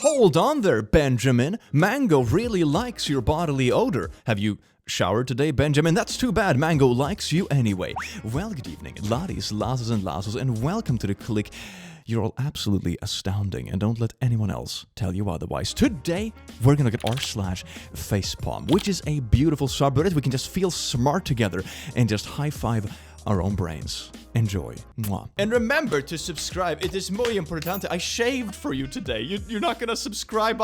Hold on there, Benjamin. Mango really likes your bodily odor. Have you showered today, Benjamin? That's too bad. Mango likes you anyway. Well, good evening, laddies, lasses, and lasses, and welcome to the click. You're all absolutely astounding, and don't let anyone else tell you otherwise. Today, we're gonna look at r/Facepalm, which is a beautiful subreddit. We can just feel smart together and just high-five our own brains. Enjoy. Mwah. And remember to subscribe. It is muy importante. I shaved for you today. You're not gonna subscribe.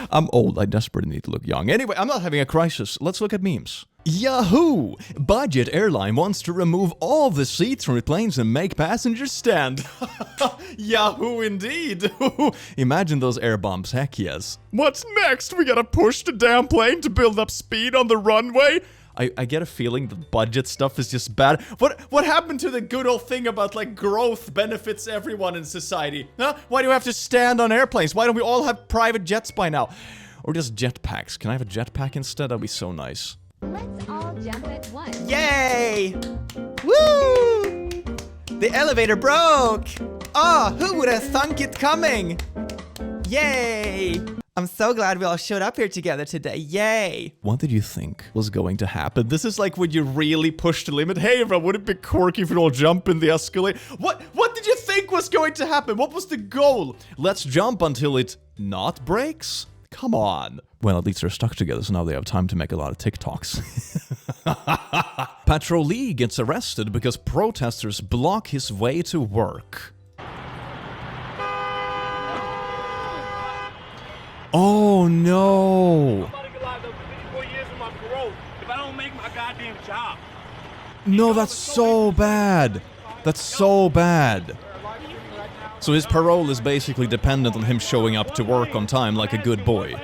I'm old. I desperately need to look young. Anyway, I'm not having a crisis. Let's look at memes. Yahoo! Budget airline wants to remove all the seats from planes and make passengers stand. Yahoo indeed! Imagine those air bumps, heck yes. What's next? We gotta push the damn plane to build up speed on the runway? I get a feeling the budget stuff is just bad. What happened to the good old thing about, like, growth benefits everyone in society? Huh? Why do we have to stand on airplanes? Why don't we all have private jets by now? Or just jetpacks. Can I have a jetpack instead? That'd be so nice. Let's all jump at once. Yay! Woo! The elevator broke! Oh, who would have thunk it coming? Yay! I'm so glad we all showed up here together today. Yay! What did you think was going to happen? This is like when you really push the limit. Hey, everyone, would it be quirky if we all jump in the escalator? What did you think was going to happen? What was the goal? Let's jump until it not breaks? Come on. Well, at least they're stuck together, so now they have time to make a lot of TikToks. Patrollee gets arrested because protesters block his way to work. Oh no! No, that's so bad. That's so bad. So his parole is basically dependent on him showing up to work on time like a good boy.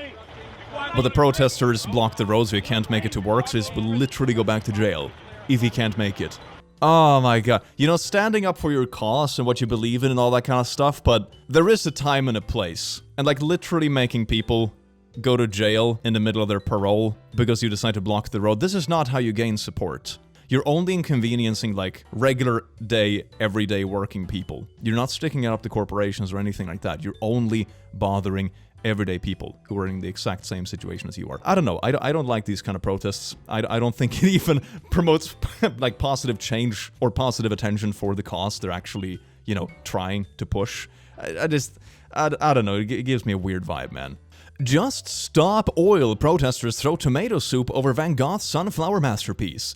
But the protesters block the road so he can't make it to work, so he will literally go back to jail if he can't make it. Oh my god. You know, standing up for your cause and what you believe in and all that kind of stuff, but there is a time and a place. And like literally making people go to jail in the middle of their parole because you decide to block the road, this is not how you gain support. You're only inconveniencing, like, regular day, everyday working people. You're not sticking it up to corporations or anything like that. You're only bothering everyday people who are in the exact same situation as you are. I don't know. I don't like these kind of protests. I don't think it even promotes, like, positive change or positive attention for the cause they're actually, you know, trying to push. I don't know. It gives me a weird vibe, man. Just stop oil. Protesters throw tomato soup over Van Gogh's sunflower masterpiece.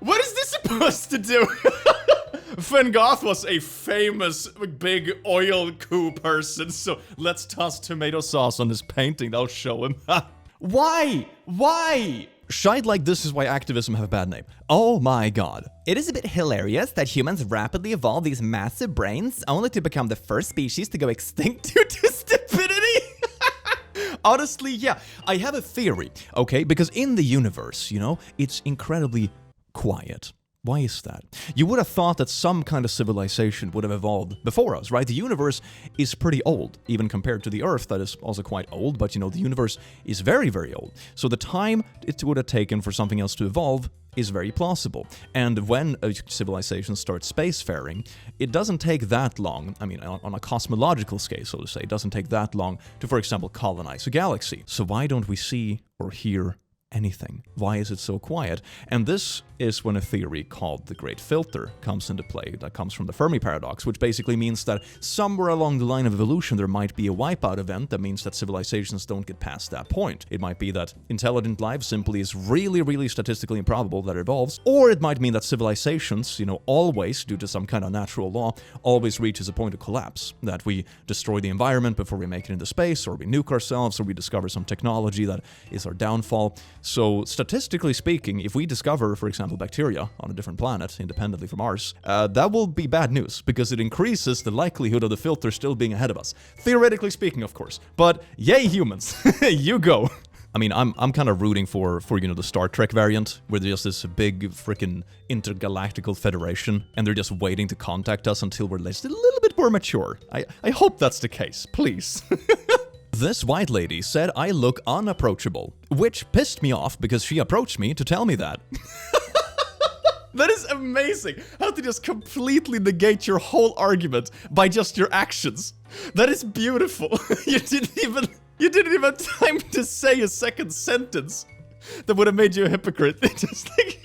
What is this supposed to do? Van Gogh was a famous big oil coup person, so let's toss tomato sauce on his painting. That'll show him. Why? Why? Shite like this is why activism have a bad name. Oh my god. It is a bit hilarious that humans rapidly evolve these massive brains only to become the first species to go extinct due to stupidity. Honestly, yeah. I have a theory, okay? Because in the universe, you know, it's incredibly quiet. Why is that? You would have thought that some kind of civilization would have evolved before us, right? The universe is pretty old, even compared to the Earth, that is also quite old, but you know, the universe is very, very old. So the time it would have taken for something else to evolve is very plausible. And when a civilization starts spacefaring, it doesn't take that long, I mean, on a cosmological scale, so to say, it doesn't take that long to, for example, colonize a galaxy. So why don't we see or hear anything? Why is it so quiet? And this is when a theory called the Great Filter comes into play, that comes from the Fermi paradox, which basically means that somewhere along the line of evolution there might be a wipeout event that means that civilizations don't get past that point. It might be that intelligent life simply is really, really statistically improbable that it evolves, or it might mean that civilizations, you know, always, due to some kind of natural law, always reaches a point of collapse, that we destroy the environment before we make it into space, or we nuke ourselves, or we discover some technology that is our downfall. So statistically speaking, if we discover, for example, bacteria on a different planet, independently from ours, that will be bad news, because it increases the likelihood of the filter still being ahead of us. Theoretically speaking, of course. But yay, humans! You go! I mean, I'm kind of rooting for, you know, the Star Trek variant, where there's this big freaking intergalactical federation, and they're just waiting to contact us until we're just a little bit more mature. I hope that's the case, please. This white lady said I look unapproachable, which pissed me off because she approached me to tell me that. That is amazing. How to just completely negate your whole argument by just your actions. That is beautiful. You didn't even... You didn't even have time to say a second sentence that would have made you a hypocrite. Just like...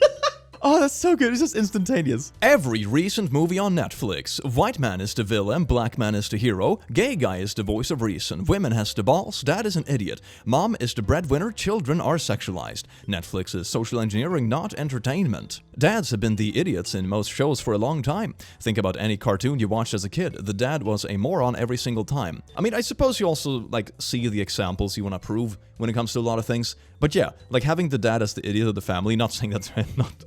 Oh, that's so good. It's just instantaneous. Every recent movie on Netflix. White man is the villain, black man is the hero, gay guy is the voice of reason, women has the balls, dad is an idiot, mom is the breadwinner, children are sexualized. Netflix is social engineering, not entertainment. Dads have been the idiots in most shows for a long time. Think about any cartoon you watched as a kid. The dad was a moron every single time. I mean, I suppose you also, like, see the examples you want to prove when it comes to a lot of things. But yeah, like having the dad as the idiot of the family, not saying that there are not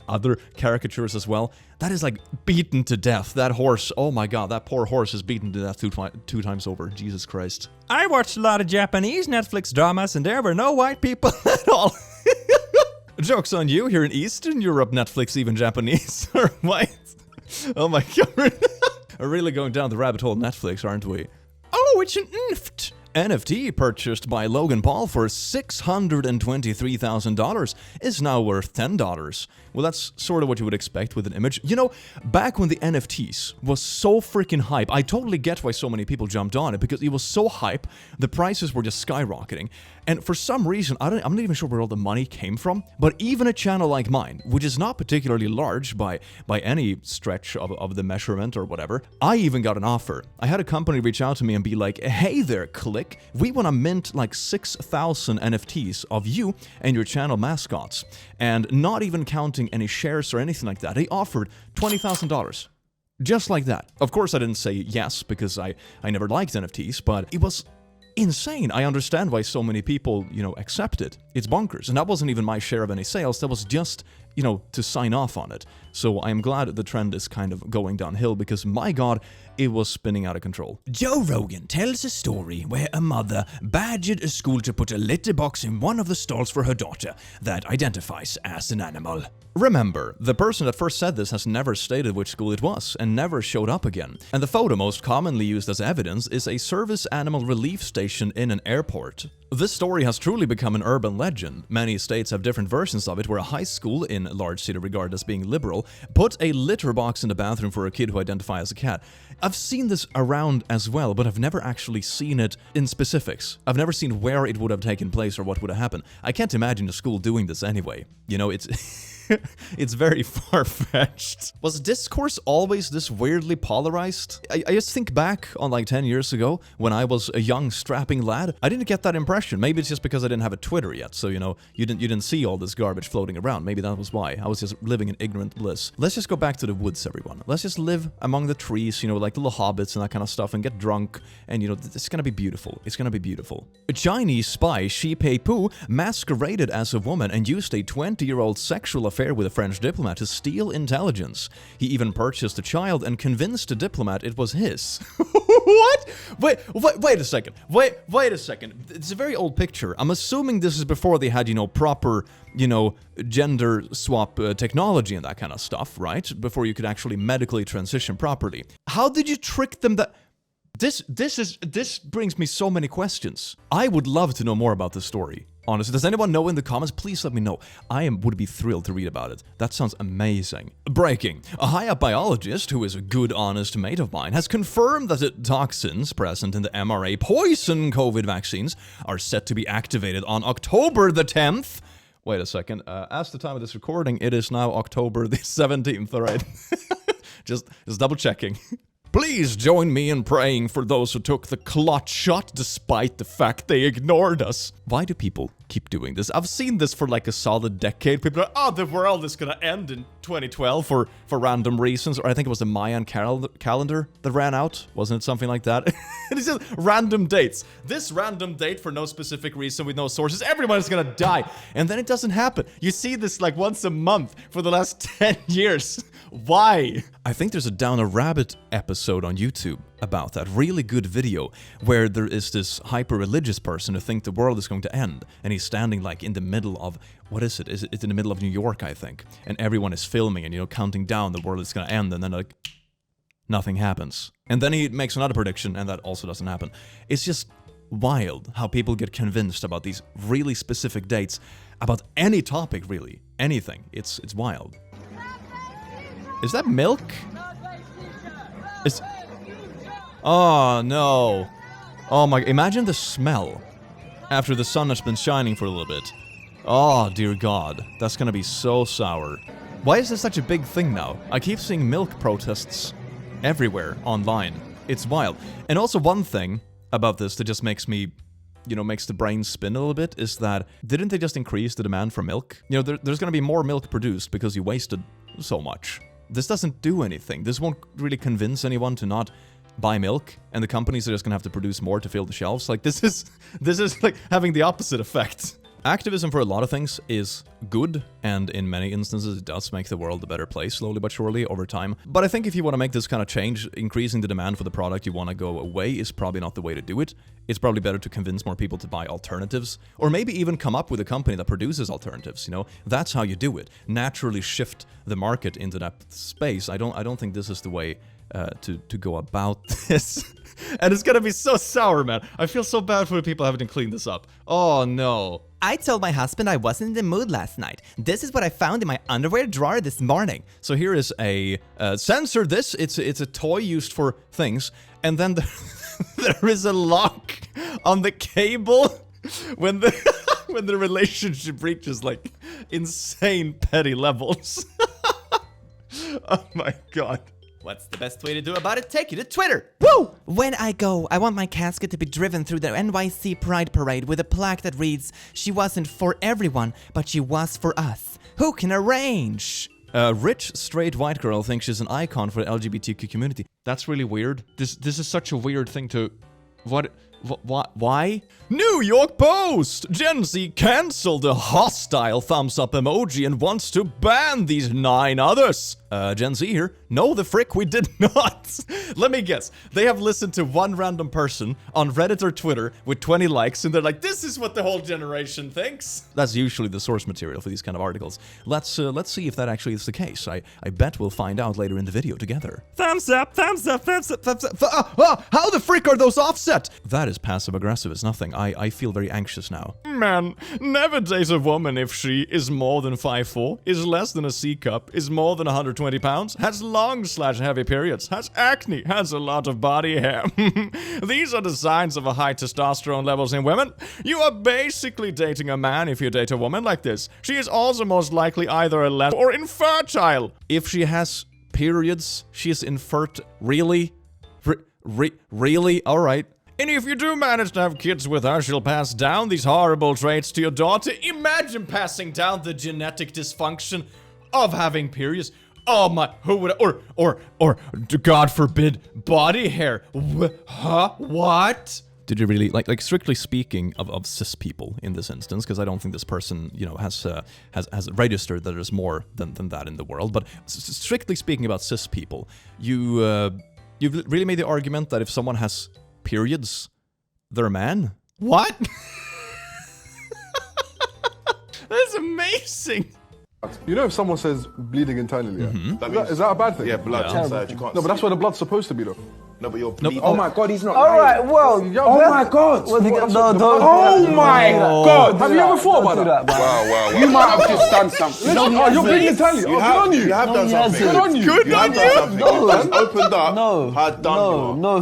other caricatures as well, that is like beaten to death. That horse, oh my god, that poor horse is beaten to death two times over. Jesus Christ. I watched a lot of Japanese Netflix dramas and there were no white people at all. Joke's on you, here in Eastern Europe, Netflix even Japanese are white. Oh my god. We're really going down the rabbit hole of Netflix, aren't we? Oh, it's an NFT. NFT purchased by Logan Paul for $623,000 is now worth $10. Well, that's sort of what you would expect with an image. You know, back when the NFTs was so freaking hype, I totally get why so many people jumped on it, because it was so hype, the prices were just skyrocketing. And for some reason, I'm not even sure where all the money came from, but even a channel like mine, which is not particularly large by any stretch of the measurement or whatever, I even got an offer. I had a company reach out to me and be like, hey there, Click, we want to mint like 6,000 NFTs of you and your channel mascots. And not even counting any shares or anything like that, they offered $20,000. Just like that. Of course, I didn't say yes because I never liked NFTs, but it was insane. I understand why so many people, accept it. It's bonkers. And that wasn't even my share of any sales. That was just, to sign off on it. So I am glad the trend is kind of going downhill because, my god, it was spinning out of control. Joe Rogan tells a story where a mother badgered a school to put a litter box in one of the stalls for her daughter that identifies as an animal. Remember, the person that first said this has never stated which school it was and never showed up again. And the photo most commonly used as evidence is a service animal relief station in an airport. This story has truly become an urban legend. Many states have different versions of it, where a high school, in a large city regarded as being liberal, put a litter box in the bathroom for a kid who identifies as a cat. I've seen this around as well, but I've never actually seen it in specifics. I've never seen where it would have taken place or what would have happened. I can't imagine a school doing this anyway. It's... It's very far-fetched. Was discourse always this weirdly polarized? I just think back on like 10 years ago when I was a young strapping lad. I didn't get that impression. Maybe it's just because I didn't have a Twitter yet, so you didn't see all this garbage floating around. Maybe that was why. I was just living in ignorant bliss. Let's just go back to the woods, everyone. Let's just live among the trees, like little hobbits and that kind of stuff, and get drunk, and it's gonna be beautiful. It's gonna be beautiful. A Chinese spy, Shi Pei-pu, masqueraded as a woman and used a 20-year-old sexual affair with a French diplomat to steal intelligence. He even purchased a child and convinced the diplomat it was his. What? Wait a second. Wait a second. It's a very old picture. I'm assuming this is before they had, proper, gender swap technology and that kind of stuff, right? Before you could actually medically transition properly. How did you trick them that... This brings me so many questions. I would love to know more about this story. Honestly, does anyone know in the comments? Please let me know. I would be thrilled to read about it. That sounds amazing. Breaking. A high-up biologist, who is a good, honest mate of mine, has confirmed that the toxins present in the mRNA poison COVID vaccines are set to be activated on October the 10th. Wait a second. As the time of this recording, it is now October the 17th, all right? just double checking. Please join me in praying for those who took the clot shot despite the fact they ignored us. Why do people keep doing this? I've seen this for like a solid decade. People are, oh, the world is gonna end in 2012 for random reasons. Or I think it was the Mayan calendar that ran out. Wasn't it something like that? It's just random dates. This random date for no specific reason with no sources. Everyone is gonna die. And then it doesn't happen. You see this like once a month for the last 10 years. Why? I think there's a Down a Rabbit episode on YouTube about that. Really good video where there is this hyper-religious person who thinks the world is going to end. And he's standing like in the middle of, what is it? It's in the middle of New York, I think. And everyone is filming and, counting down the world is going to end. And then like, nothing happens. And then he makes another prediction and that also doesn't happen. It's just wild how people get convinced about these really specific dates about any topic, really. Anything. It's wild. Is that milk? Oh no. Oh my, imagine the smell after the sun has been shining for a little bit. Oh, dear God. That's gonna be so sour. Why is this such a big thing now? I keep seeing milk protests everywhere online. It's wild. And also one thing about this that just makes me, makes the brain spin a little bit is that didn't they just increase the demand for milk? There's gonna be more milk produced because you wasted so much. This doesn't do anything. This won't really convince anyone to not buy milk, and the companies are just gonna have to produce more to fill the shelves. Like, this is like having the opposite effect. Activism for a lot of things is good, and in many instances it does make the world a better place, slowly but surely, over time. But I think if you want to make this kind of change, increasing the demand for the product you want to go away is probably not the way to do it. It's probably better to convince more people to buy alternatives, or maybe even come up with a company that produces alternatives, That's how you do it. Naturally shift the market into that space. I don't think this is the way to go about this. And it's gonna be so sour, man. I feel so bad for the people having to clean this up. Oh, no. I told my husband I wasn't in the mood last night. This is what I found in my underwear drawer this morning. So here is a censor this. It's a toy used for things, and then there is a lock on the cable when the relationship reaches like insane petty levels. Oh my God. What's the best way to do about it? Take you to Twitter. Woo! When I go, I want my casket to be driven through the NYC Pride Parade with a plaque that reads, "She wasn't for everyone, but she was for us. Who can arrange?" A rich, straight white girl thinks she's an icon for the LGBTQ community. That's really weird. This is such a weird thing to... Why? New York Post! Gen Z cancelled the hostile thumbs up emoji and wants to ban these 9 others. Gen Z here? No, the frick, we did not. Let me guess. They have listened to one random person on Reddit or Twitter with 20 likes, and they're like, this is what the whole generation thinks. That's usually the source material for these kind of articles. Let's see if that actually is the case. I bet we'll find out later in the video together. Thumbs up, thumbs up, thumbs up, thumbs up. How the frick are those offset? That is passive-aggressive as nothing. I feel very anxious now. Man, never date a woman if she is more than 5'4", is less than a C cup, is more than 120 pounds, has long/heavy periods, has acne, has a lot of body hair. These are the signs of a high testosterone levels in women. You are basically dating a man if you date a woman like this. She is also most likely either a lesbian or infertile. If she has periods, she is infertile. Really? Really? Alright. And if you do manage to have kids with her, she'll pass down these horrible traits to your daughter. Imagine passing down the genetic dysfunction of having periods. Oh my, who would, or, God forbid, body hair. Huh? What? Did you really, like strictly speaking of cis people in this instance, because I don't think this person, has registered that there's more than that in the world, but strictly speaking about cis people, you've really made the argument that if someone has periods, they're a man? What? That's amazing. If someone says bleeding internally, is that a bad thing? Yeah, blood inside, you can't No, but that's where the blood's supposed to be, though. No, but you're bleeding. Oh my God, he's not. All right, well, Oh my God. Oh my God. Have you ever thought about that? Wow. You might have just done something. You're bleeding internally. You have done something. Good on you. You have done something. You just opened up. How done you are.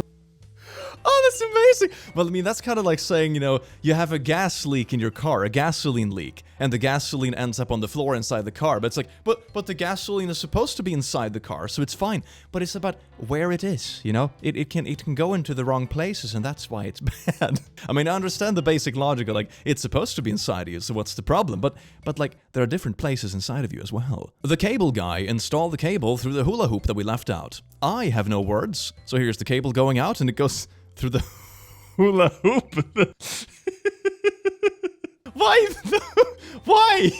Oh, that's amazing. Well, I mean, that's kind of like saying, you have a gas leak in your car, a gasoline leak, and the gasoline ends up on the floor inside the car. But it's like, but the gasoline is supposed to be inside the car, so it's fine. But it's about where it is, It can go into the wrong places, and that's why it's bad. I mean, I understand the basic logic of, like, it's supposed to be inside of you, so what's the problem? But like, there are different places inside of you as well. The cable guy installed the cable through the hula hoop that we left out. I have no words, so here's the cable going out, and it goes through the hula hoop. Why? Why?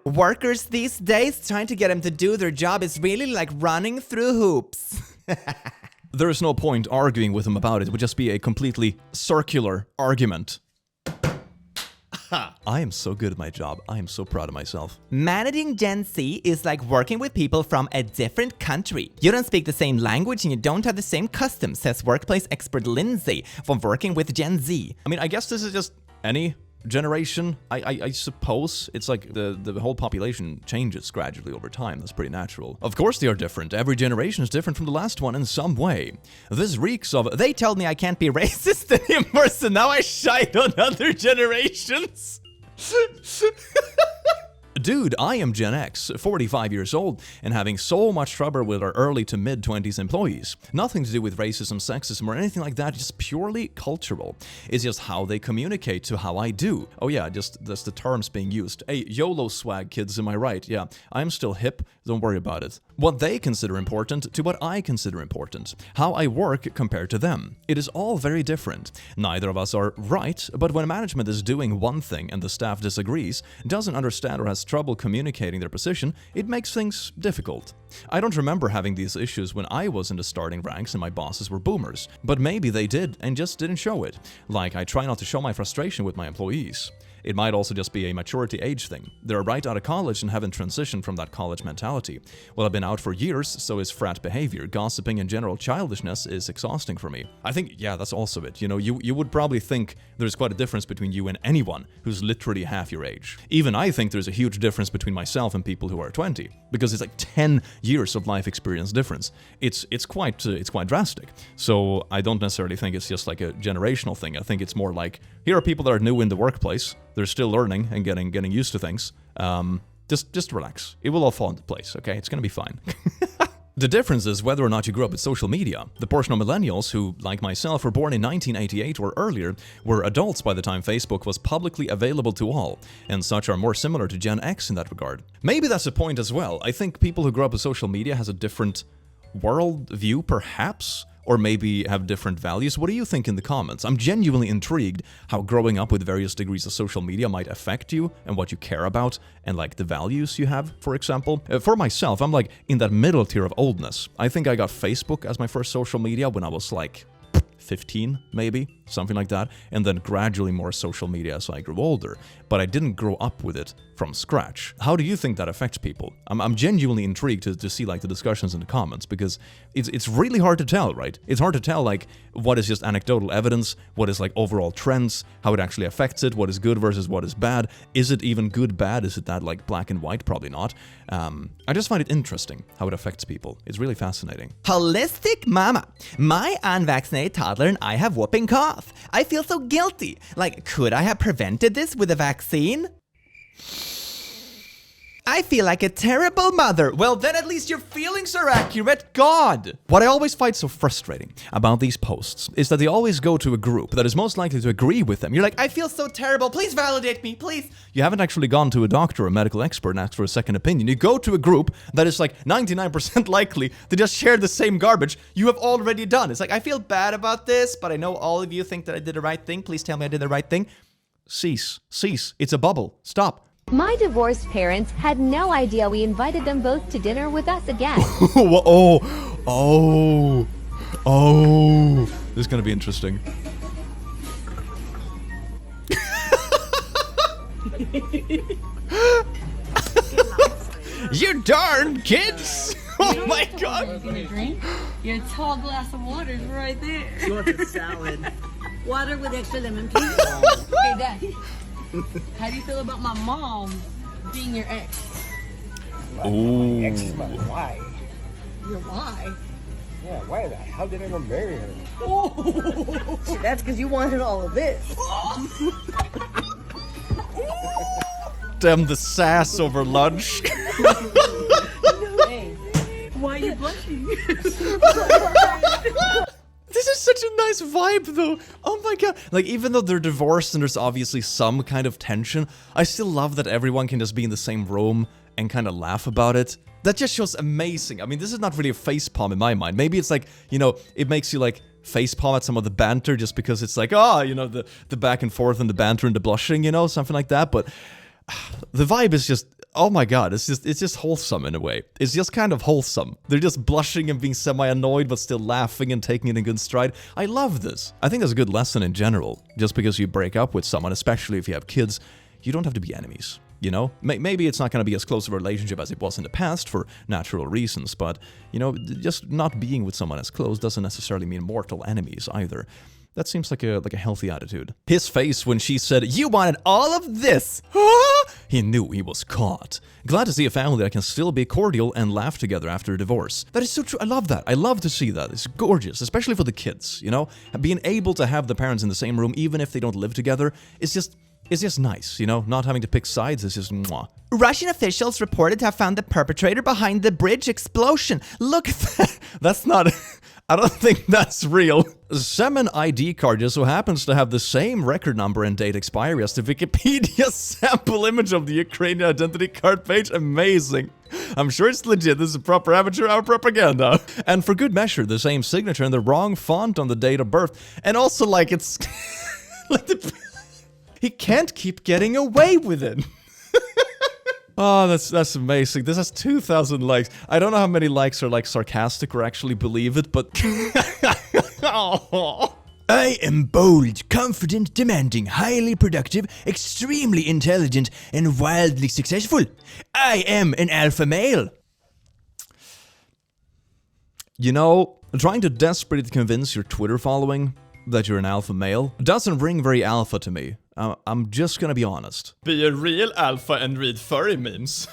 Workers these days, trying to get them to do their job is really like running through hoops. There is no point arguing with them about it. It would just be a completely circular argument. I am so good at my job. I am so proud of myself. Managing Gen Z is like working with people from a different country. You don't speak the same language and you don't have the same customs, says workplace expert Lindsay from working with Gen Z. I mean, I guess this is just any generation, I suppose it's like the whole population changes gradually over time. That's pretty natural. Of course they are different. Every generation is different from the last one in some way. This reeks of, they told me I can't be racist anymore, so now I shite on other generations. Dude, I am Gen X, 45 years old, and having so much trouble with our early to mid-20s employees. Nothing to do with racism, sexism, or anything like that, just purely cultural. It's just how they communicate to how I do. Oh yeah, just that's the terms being used. Hey, YOLO swag, kids, am I right? Yeah, I'm still hip, don't worry about it. What they consider important to what I consider important. How I work compared to them. It is all very different. Neither of us are right, but when management is doing one thing and the staff disagrees, doesn't understand or has trouble communicating their position, it makes things difficult. I don't remember having these issues when I was in the starting ranks and my bosses were boomers, but maybe they did and just didn't show it. Like, I try not to show my frustration with my employees. It might also just be a maturity age thing. They're right out of college and haven't transitioned from that college mentality. Well, I've been out for years, so is frat behavior, gossiping, and general childishness is exhausting for me. I think, yeah, that's also it. You know, you would probably think there's quite a difference between you and anyone who's literally half your age. Even I think there's a huge difference between myself and people who are 20, because it's like 10 years of life experience difference. It's quite drastic. So I don't necessarily think it's just like a generational thing. I think it's more like, here are people that are new in the workplace. They're still learning and getting used to things. Just relax. It will all fall into place, okay? It's gonna be fine. The difference is whether or not you grew up with social media. The portion of millennials who, like myself, were born in 1988 or earlier, were adults by the time Facebook was publicly available to all, and such are more similar to Gen X in that regard. Maybe that's a point as well. I think people who grew up with social media has a different world view, perhaps, or maybe have different values. What do you think in the comments? I'm genuinely intrigued how growing up with various degrees of social media might affect you and what you care about and like the values you have, for example. For myself, I'm like in that middle tier of oldness. I think I got Facebook as my first social media when I was like 15, maybe, something like that, and then gradually more social media as I grew older, but I didn't grow up with it from scratch. How do you think that affects people? I'm genuinely intrigued to see like the discussions in the comments, because it's really hard to tell, right? It's hard to tell like what is just anecdotal evidence, what is like overall trends, how it actually affects it, what is good versus what is bad. Is it even good, bad? Is it that like black and white? Probably not. I just find it interesting how it affects people. It's really fascinating. Holistic mama. My unvaccinated toddler and I have whooping cough. I feel so guilty. Like, could I have prevented this with a vaccine? I feel like a terrible mother. Well, then at least your feelings are accurate. God! What I always find so frustrating about these posts is that they always go to a group that is most likely to agree with them. You're like, I feel so terrible. Please validate me, please. You haven't actually gone to a doctor or a medical expert and asked for a second opinion. You go to a group that is like 99% likely to just share the same garbage you have already done. It's like, I feel bad about this, but I know all of you think that I did the right thing. Please tell me I did the right thing. Cease. It's a bubble. Stop. My divorced parents had no idea we invited them both to dinner with us again. Oh. This is gonna be interesting. You darn kids! Oh my god! Drink? Your tall glass of water is right there. You want a salad? Water with extra lemon, please. Hey, Dad. How do you feel about my mom being your ex? Ooh. My ex is my wife. Your why? Yeah, why the hell did I go marry her? Oh. That's because you wanted all of this. Damn the sass over lunch. Hey, why are you blushing? This is such a nice vibe, though. Oh my god. Like, even though they're divorced and there's obviously some kind of tension, I still love that everyone can just be in the same room and kind of laugh about it. That just shows amazing. I mean, this is not really a facepalm in my mind. Maybe it's like, you know, it makes you like facepalm at some of the banter just because it's like, you know, the back and forth and the banter and the blushing, you know, something like that. But the vibe is just, oh my god, it's just wholesome in a way. It's just kind of wholesome. They're just blushing and being semi-annoyed but still laughing and taking it in good stride. I love this. I think that's a good lesson in general. Just because you break up with someone, especially if you have kids, you don't have to be enemies, you know? Maybe it's not going to be as close of a relationship as it was in the past for natural reasons, but, you know, just not being with someone as close doesn't necessarily mean mortal enemies either. That seems like a healthy attitude. His face when she said, "You wanted all of this!" He knew he was caught. Glad to see a family that can still be cordial and laugh together after a divorce. That is so true. I love that. I love to see that. It's gorgeous, especially for the kids, you know? Being able to have the parents in the same room, even if they don't live together, it's just nice, you know? Not having to pick sides is just mwah. Russian officials reported to have found the perpetrator behind the bridge explosion. Look at that. That's not... I don't think that's real. Semen ID card just so happens to have the same record number and date expiry as the Wikipedia sample image of the Ukrainian identity card page. Amazing. I'm sure it's legit. This is proper amateur hour propaganda. And for good measure, the same signature and the wrong font on the date of birth. And also, like, it's... He can't keep getting away with it. Oh, that's amazing. This has 2,000 likes. I don't know how many likes are like sarcastic or actually believe it, but... Oh. I am bold, confident, demanding, highly productive, extremely intelligent, and wildly successful. I am an alpha male. You know, trying to desperately convince your Twitter following that you're an alpha male doesn't ring very alpha to me. I'm just gonna be honest. Be a real alpha and read furry memes.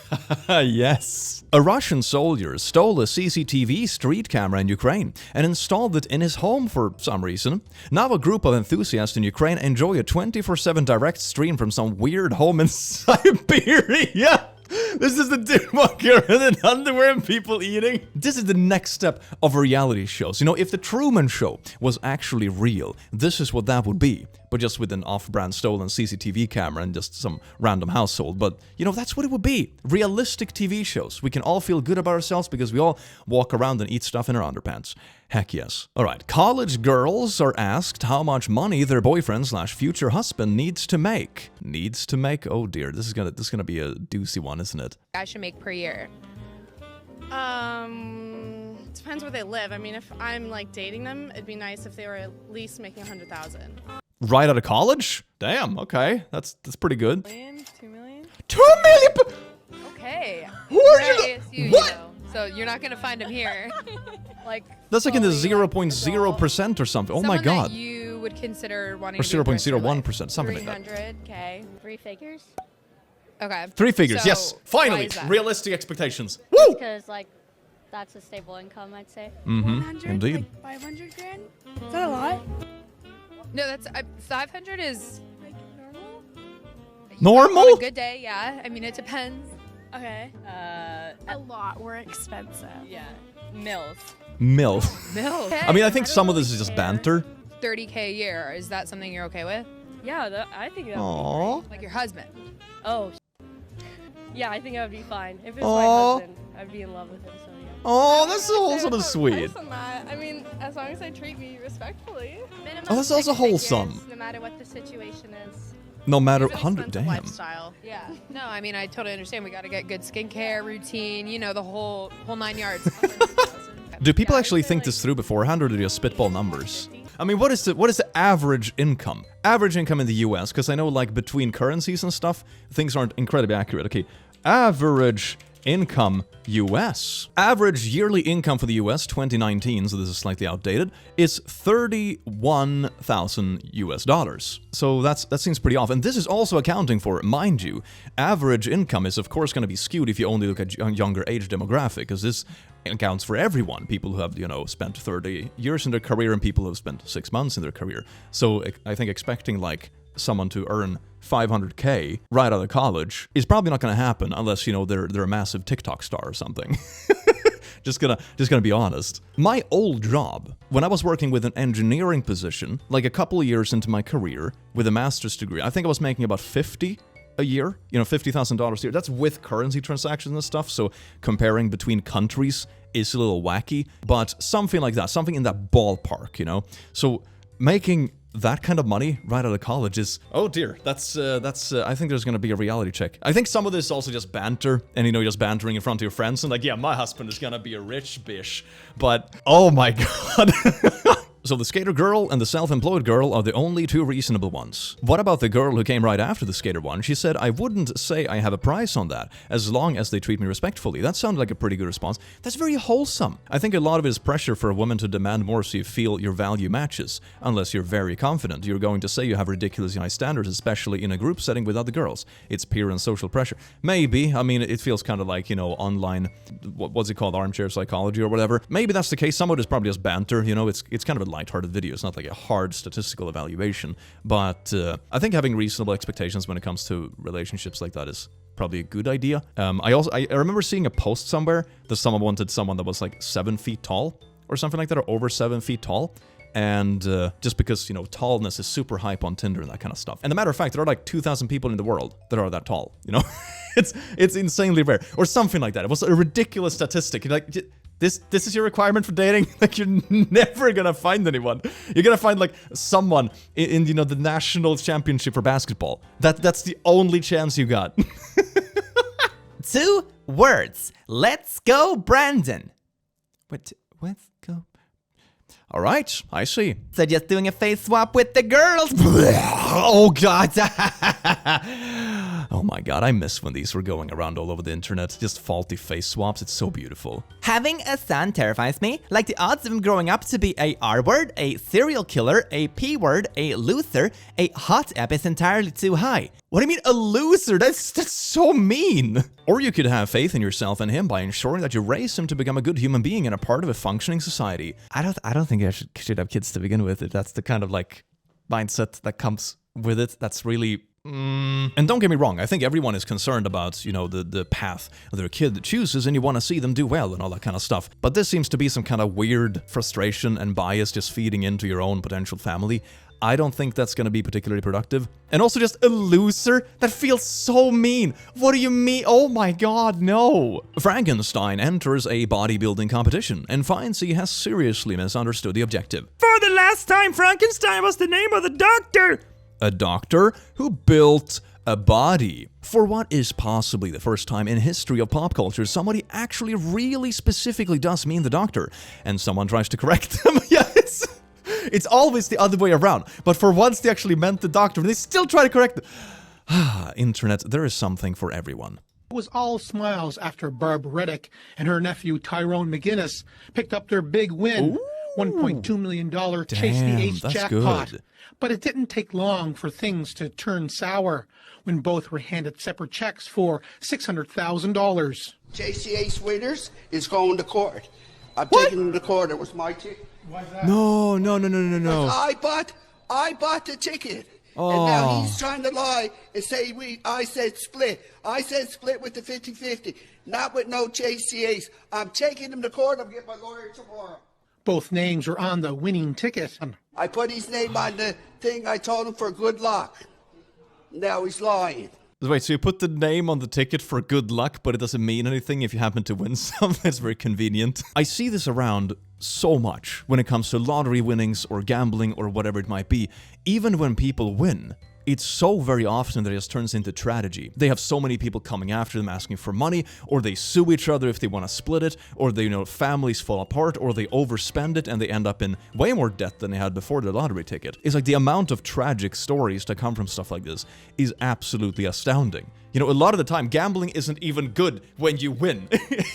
Yes. A Russian soldier stole a CCTV street camera in Ukraine and installed it in his home for some reason. Now a group of enthusiasts in Ukraine enjoy a 24/7 direct stream from some weird home in Siberia. This is the dude walking around in underwear and people eating. This is the next step of reality shows. You know, if the Truman Show was actually real, this is what that would be. But just with an off-brand stolen CCTV camera and just some random household. But, you know, that's what it would be. Realistic TV shows. We can all feel good about ourselves because we all walk around and eat stuff in our underpants. Heck yes. Alright, college girls are asked how much money their boyfriend/future husband needs to make. Needs to make? Oh dear, this is gonna be a doozy one, isn't it? I should make per year. Depends where they live. I mean, if I'm like dating them, it'd be nice if they were at least making 100,000. Right out of college? Damn, okay. That's pretty good. 2 million? 2 million? Okay. Who are you? ASU, What? You know, so you're not gonna find him here. Like That's like in the 0.0% or something. Oh my someone god. that you would consider wanting Or to be the rest of your life. 0.01%, something like that. 300K. 3 figures. Okay. 3 figures, So, yes. why Finally, is that? realistic expectations. Woo! Because, like, that's a stable income, I'd say. Mm-hmm, indeed. Like 500 grand? Is that a lot? No, that's 500 is Like normal? Normal? on a good day. Yeah. I mean, it depends. Okay. A lot. We're expensive. Yeah. Mills. Milf. Mills. I mean, I think some of this is just banter. 30K a year. Is that something you're okay with? Yeah, I think that would Aww. Like your husband? be Oh, yeah, I think that would be fine. If it was Aw. my husband, I'd be in love with him, so yeah. Oh, that's so sort of sweet. I mean, as long as they treat me respectfully. Oh, that's also wholesome. No matter what the situation is. No matter It's an 100, expensive damn. lifestyle. Yeah. No, I mean, I totally understand. We got to get good skincare routine, you know, the whole 9 yards. Do people Yeah, I'd actually say, think like, this through beforehand, or do they just spitball numbers? I mean, what is the average income? Average income in the US, because I know, like, between currencies and stuff, things aren't incredibly accurate. Okay, average income US. Average yearly income for the US 2019, so this is slightly outdated, is $31,000 US. So that seems pretty off. And this is also accounting for, mind you, average income is of course going to be skewed if you only look at younger age demographic, because this accounts for everyone. People who have, you know, spent 30 years in their career and people who have spent 6 months in their career. So I think expecting like someone to earn 500K right out of college is probably not going to happen unless, you know, they're a massive TikTok star or something. just gonna be honest. My old job, when I was working with an engineering position, like a couple of years into my career with a master's degree, I think I was making about 50 a year, you know, $50,000 a year. That's with currency transactions and stuff, so comparing between countries is a little wacky, but something like that, something in that ballpark, you know? So making that kind of money right out of college is, oh dear, that's I think there's gonna be a reality check. I think some of this is also just banter, and you know, just bantering in front of your friends, and like, yeah, my husband is gonna be a rich bish, but oh my god. So the skater girl and the self-employed girl are the only two reasonable ones. What about the girl who came right after the skater one? She said, I wouldn't say I have a price on that, as long as they treat me respectfully. That sounded like a pretty good response. That's very wholesome. I think a lot of it is pressure for a woman to demand more so you feel your value matches. Unless you're very confident, you're going to say you have ridiculously high standards, especially in a group setting with other girls. It's peer and social pressure. Maybe. I mean, it feels kind of like, you know, online, what's it called, armchair psychology or whatever. Maybe that's the case. Some of it is probably just banter, you know, it's kind of a lighthearted video. It's not like a hard statistical evaluation, but I think having reasonable expectations when it comes to relationships like that is probably a good idea. I remember seeing a post somewhere that someone wanted someone that was like 7 feet tall or something like that, or over 7 feet tall. And just because, you know, tallness is super hype on Tinder and that kind of stuff. And a matter of fact, there are like 2,000 people in the world that are that tall, you know? it's insanely rare. Or something like that. It was a ridiculous statistic. Like, this is your requirement for dating? Like, you're never gonna find anyone. You're gonna find, like, someone in you know, the national championship for basketball. That's the only chance you got. 2 words. Let's go, Brandon. Let's go. All right, I see. So just doing a face swap with the girls. Oh, God. Oh, my God. I miss when these were going around all over the internet. Just faulty face swaps. It's so beautiful. Having a son terrifies me. Like the odds of him growing up to be a R-word, a serial killer, a P-word, a loser, a hot ep is entirely too high. What do you mean, a loser? That's so mean. Or you could have faith in yourself and him by ensuring that you raise him to become a good human being and a part of a functioning society. I don't think I should have kids to begin with. If that's the kind of like mindset that comes with it. That's really. And don't get me wrong, I think everyone is concerned about, you know, the path their kid chooses, and you want to see them do well and all that kind of stuff. But this seems to be some kind of weird frustration and bias just feeding into your own potential family. I don't think that's going to be particularly productive. And also just a loser? That feels so mean. What do you mean? Oh my God, no. Frankenstein enters a bodybuilding competition and finds he has seriously misunderstood the objective. For the last time, Frankenstein was the name of the doctor. A doctor who built a body. For what is possibly the first time in history of pop culture, somebody actually really specifically does mean the doctor, and someone tries to correct them. Yeah, it's always the other way around. But for once they actually meant the doctor, and they still try to correct them. Internet, there is something for everyone. It was all smiles after Barb Reddick and her nephew Tyrone McGinnis picked up their big win. Ooh. $1.2 million Chase the Ace jackpot. Good. But it didn't take long for things to turn sour when both were handed separate checks for $600,000. Chase the Ace winners is going to court. I'm taking them to court. It was my ticket. Why's that? No. I bought the ticket. Oh. And now he's trying to lie and say I said split. I said split with the 50-50, not with no Chase the Ace. I'm taking him to court. I'm getting my lawyer tomorrow. Both names are on the winning ticket. I put his name on the thing. I told him for good luck. Now he's lying. Wait, so you put the name on the ticket for good luck, but it doesn't mean anything if you happen to win something? That's very convenient. I see this around so much when it comes to lottery winnings or gambling or whatever it might be. Even when people win, it's so very often that it just turns into tragedy. They have so many people coming after them asking for money, or they sue each other if they want to split it, or they, you know, families fall apart, or they overspend it and they end up in way more debt than they had before the lottery ticket. It's like the amount of tragic stories that come from stuff like this is absolutely astounding. You know, a lot of the time, gambling isn't even good when you win.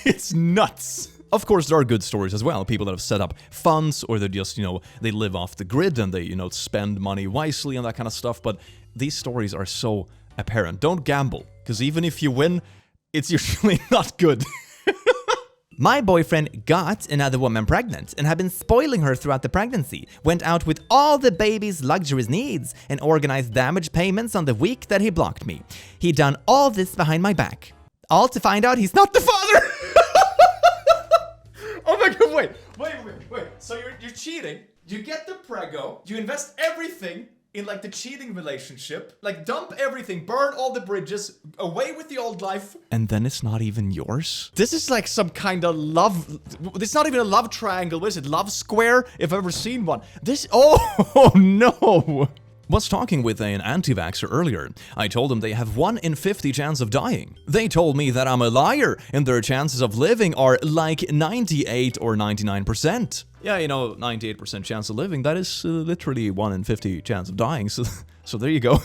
It's nuts. Of course, there are good stories as well. People that have set up funds, or they just, you know, they live off the grid and they, you know, spend money wisely and that kind of stuff. But these stories are so apparent. Don't gamble, because even if you win, it's usually not good. My boyfriend got another woman pregnant and had been spoiling her throughout the pregnancy, went out with all the baby's luxurious needs, and organized damage payments on the week that he blocked me. He'd done all this behind my back. All to find out he's not the father! Oh my God, wait. So you're cheating, you get the prego, you invest everything in like the cheating relationship, like dump everything, burn all the bridges, away with the old life. And then it's not even yours? This is like some kind of love, it's not even a love triangle, what is it, love square? If I've ever seen one. Oh no. Was talking with an anti-vaxxer earlier. I told them they have 1 in 50 chance of dying. They told me that I'm a liar and their chances of living are like 98 or 99%. yeah, you know, 98% chance of living, that is literally 1 in 50 chance of dying, so there you go.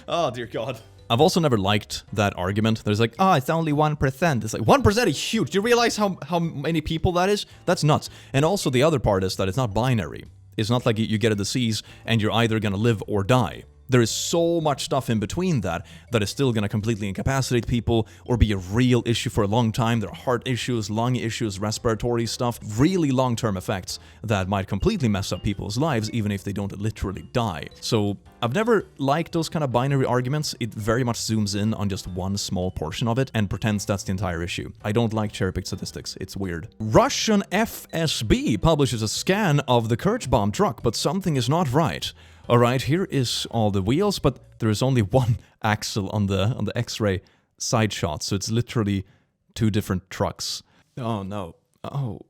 Oh, dear God. I've also never liked that argument. There's like, oh, it's only 1%. It's like, 1% is huge. Do you realize how many people that is? That's nuts. And also the other part is that it's not binary. It's not like you get a disease and you're either gonna live or die. There is so much stuff in between that is still going to completely incapacitate people or be a real issue for a long time. There are heart issues, lung issues, respiratory stuff, really long-term effects that might completely mess up people's lives even if they don't literally die. So I've never liked those kind of binary arguments. It very much zooms in on just one small portion of it and pretends that's the entire issue. I don't like cherry-picked statistics. It's weird. Russian FSB publishes a scan of the Kirchbaum truck, but something is not right. Alright, here is all the wheels, but there is only one axle on the X-ray side shot, so it's literally 2 different trucks. Oh no. Oh,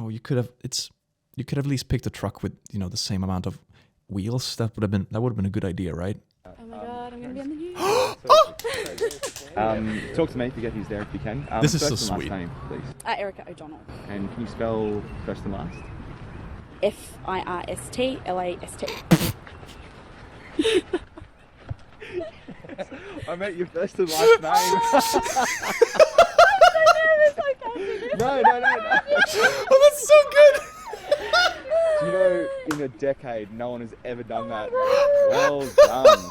you could have at least picked a truck with, you know, the same amount of wheels. That would have been a good idea, right? Oh my god, I'm gonna be on the news. Talk to me, forget who's there if you can. This is first so and sweet. Last name, please. Erica O'Donnell. And can you spell first and last? First-last. I meant your first and last name. No. Oh, that's so good. Do you know, in a decade, no one has ever done that. Well done.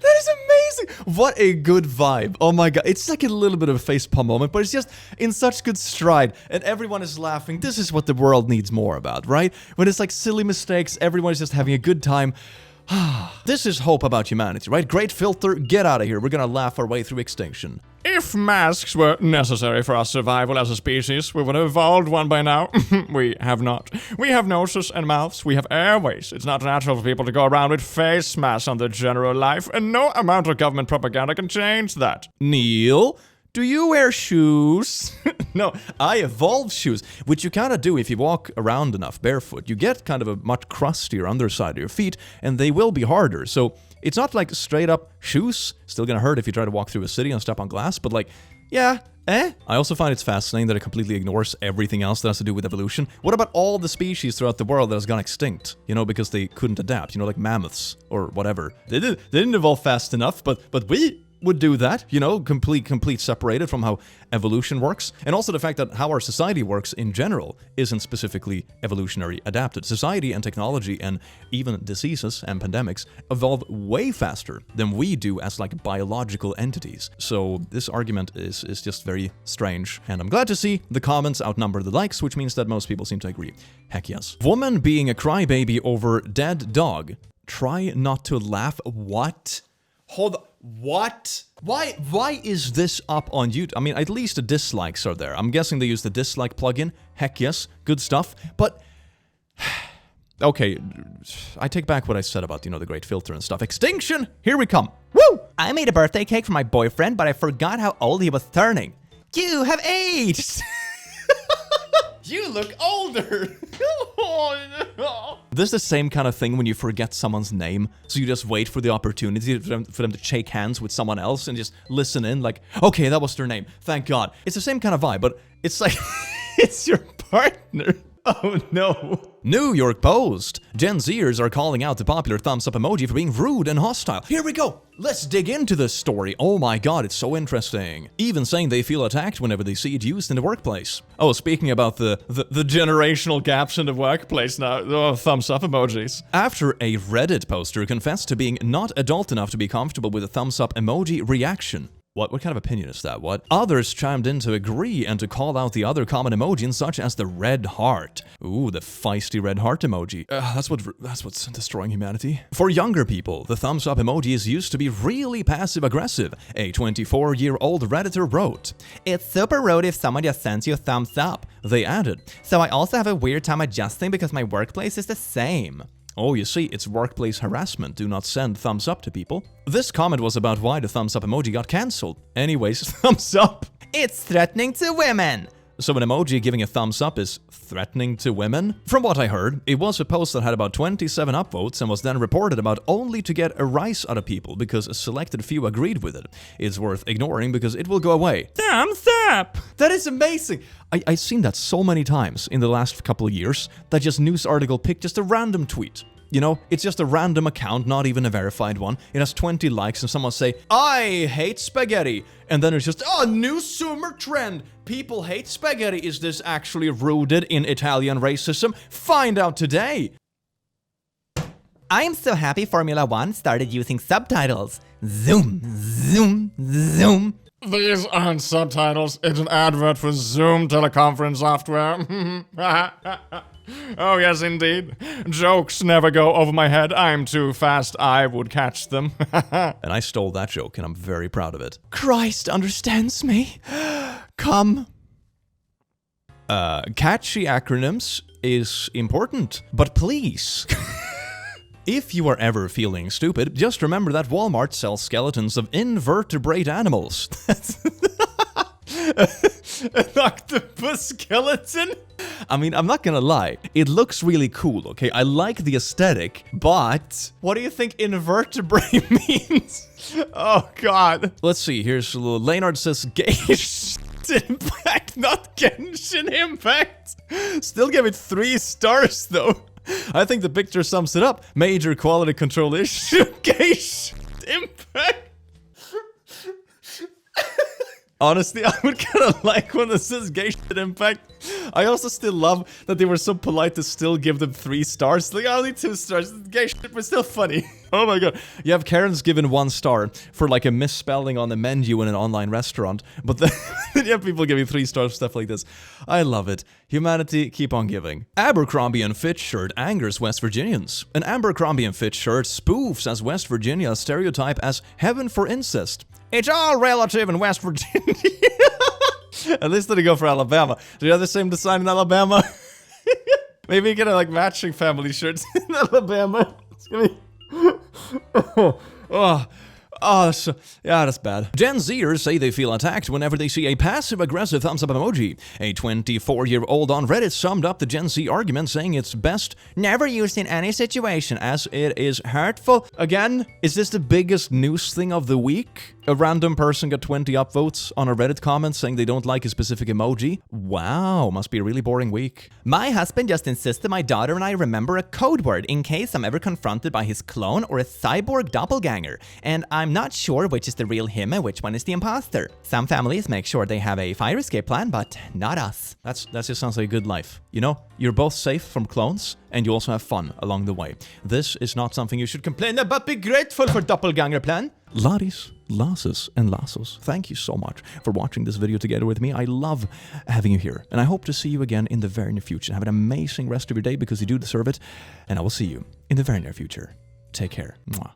That is amazing! What a good vibe. Oh my god. It's like a little bit of a facepalm moment, but it's just in such good stride. And everyone is laughing. This is what the world needs more about, right? When it's like silly mistakes, everyone is just having a good time. This is hope about humanity, right? Great filter, get out of here. We're gonna laugh our way through extinction. If masks were necessary for our survival as a species, we would have evolved one by now. We have not. We have noses and mouths. We have airways. It's not natural for people to go around with face masks on their general life, and no amount of government propaganda can change that. Neil? Do you wear shoes? No, I evolved shoes, which you kind of do if you walk around enough barefoot. You get kind of a much crustier underside of your feet, and they will be harder. So it's not like straight up shoes. Still gonna hurt if you try to walk through a city and step on glass, but like, yeah, I also find it's fascinating that it completely ignores everything else that has to do with evolution. What about all the species throughout the world that has gone extinct? You know, because they couldn't adapt, you know, like mammoths or whatever. They didn't evolve fast enough, but we would do that, you know, complete separated from how evolution works. And also the fact that how our society works in general isn't specifically evolutionary adapted. Society and technology and even diseases and pandemics evolve way faster than we do as like biological entities. So this argument is just very strange. And I'm glad to see the comments outnumber the likes, which means that most people seem to agree. Heck yes. Woman being a crybaby over dead dog. Try not to laugh. What? Hold on. What? Why is this up on YouTube? I mean, at least the dislikes are there. I'm guessing they use the dislike plugin. Heck yes, good stuff. But okay, I take back what I said about, you know, the great filter and stuff. Extinction, here we come. Woo! I made a birthday cake for my boyfriend, but I forgot how old he was turning. You have aged. You look older. This is the same kind of thing when you forget someone's name, so you just wait for the opportunity for them to shake hands with someone else and just listen in like, okay, that was their name, thank God. It's the same kind of vibe, but it's like, it's your partner. Oh no. New York Post. Gen Zers are calling out the popular thumbs up emoji for being rude and hostile. Here we go. Let's dig into this story. Oh my god, it's so interesting. Even saying they feel attacked whenever they see it used in the workplace. Oh, speaking about the generational gaps in the workplace now. Oh, thumbs up emojis. After a Reddit poster confessed to being not adult enough to be comfortable with a thumbs up emoji reaction. What kind of opinion is that? What? Others chimed in to agree and to call out the other common emojis such as the red heart. Ooh, the feisty red heart emoji. That's what's destroying humanity. For younger people, the thumbs up emoji is used to be really passive aggressive. A 24-year-old Redditor wrote, "It's super rude if someone just sends you a thumbs up." They added, "So I also have a weird time adjusting because my workplace is the same." Oh, you see, it's workplace harassment. Do not send thumbs up to people. This comment was about why the thumbs up emoji got cancelled. Anyways, thumbs up. It's threatening to women. So an emoji giving a thumbs up is threatening to women? From what I heard, it was a post that had about 27 upvotes and was then reported about only to get a rise out of people because a selected few agreed with it. It's worth ignoring because it will go away. Thumbs up! That is amazing. I've seen that so many times in the last couple of years, that just news article picked just a random tweet. You know, it's just a random account, not even a verified one. It has 20 likes and someone say, I hate spaghetti. And then it's just, oh, new summer trend. People hate spaghetti. Is this actually rooted in Italian racism? Find out today. I am so happy Formula One started using subtitles. Zoom, zoom, zoom. These aren't subtitles. It's an advert for Zoom teleconference software. Oh, yes, indeed. Jokes never go over my head. I'm too fast. I would catch them. And I stole that joke, and I'm very proud of it. Christ understands me. Come. Catchy acronyms is important, but please... If you are ever feeling stupid, just remember that Walmart sells skeletons of invertebrate animals. An octopus skeleton? I mean, I'm not gonna lie, it looks really cool, okay? I like the aesthetic, but... What do you think invertebrate means? Oh, God. Let's see, here's a little... Leonard says, Genshin Impact, not Genshin Impact. Still give it 3 stars, though. I think the picture sums it up. Major quality control issue. Genshin Impact. Honestly, I would kind of like when this says Genshin Impact. I also still love that they were so polite to still give them 3 stars. Like, only 2 stars. Genshin was still funny. Oh my god. You have Karen's given 1 star for like a misspelling on the menu in an online restaurant. But then you have people giving 3 stars for stuff like this. I love it. Humanity, keep on giving. Abercrombie and Fitch shirt angers West Virginians. An Abercrombie and Fitch shirt spoofs as West Virginia's stereotype as heaven for incest. It's all relative in West Virginia. At least they go for Alabama. Do you have the same design in Alabama? Maybe you get like matching family shirts in Alabama. It's gonna be... that's bad. Gen Zers say they feel attacked whenever they see a passive-aggressive thumbs-up emoji. A 24-year-old on Reddit summed up the Gen Z argument, saying it's best never used in any situation as it is hurtful. Again, is this the biggest news thing of the week? A random person got 20 upvotes on a Reddit comment saying they don't like a specific emoji? Wow, must be a really boring week. My husband just insisted my daughter and I remember a code word in case I'm ever confronted by his clone or a cyborg doppelganger, and I'm not sure which is the real him and which one is the imposter. Some families make sure they have a fire escape plan, but not us. That just sounds like a good life. You know, you're both safe from clones, and you also have fun along the way. This is not something you should complain about, but be grateful for doppelganger plan. Ladies, lasses, and lassos, thank you so much for watching this video together with me. I love having you here, and I hope to see you again in the very near future. Have an amazing rest of your day because you do deserve it, and I will see you in the very near future. Take care. Mwah.